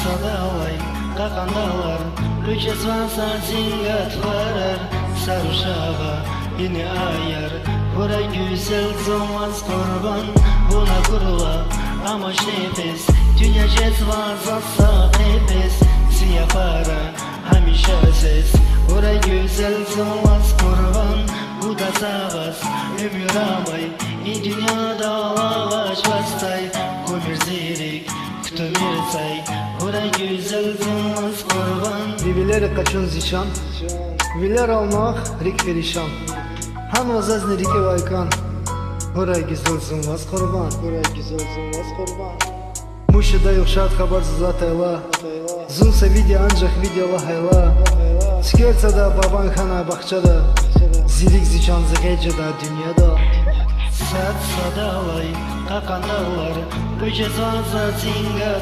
Sadalay qakandalar Üces varsa zingat varar Sarışava yine ayar Bura güzel olmaz kurban Buna kurula ama nefes Dünya cezva zatsa nefes Siyah para hamisha ses Bura güzel olmaz kurban Bu da savaş ömür amay dünyada lavaş bastay Kumir zirik kutumirsay Bura güzel olmaz kurban Bibiler kaçın zişan Bibiler almak rik perişan Ham azaz nerike vaykan Bura güzel olmaz kurban Bura güzel olmaz kurban Muşida yok şart habersız atayla Zunsa video ancak videola hayla Çıkarsa da baban kana bahçada Zirik zişanzı gecede dünyada Sadalay qakandalar Üces varsa zingat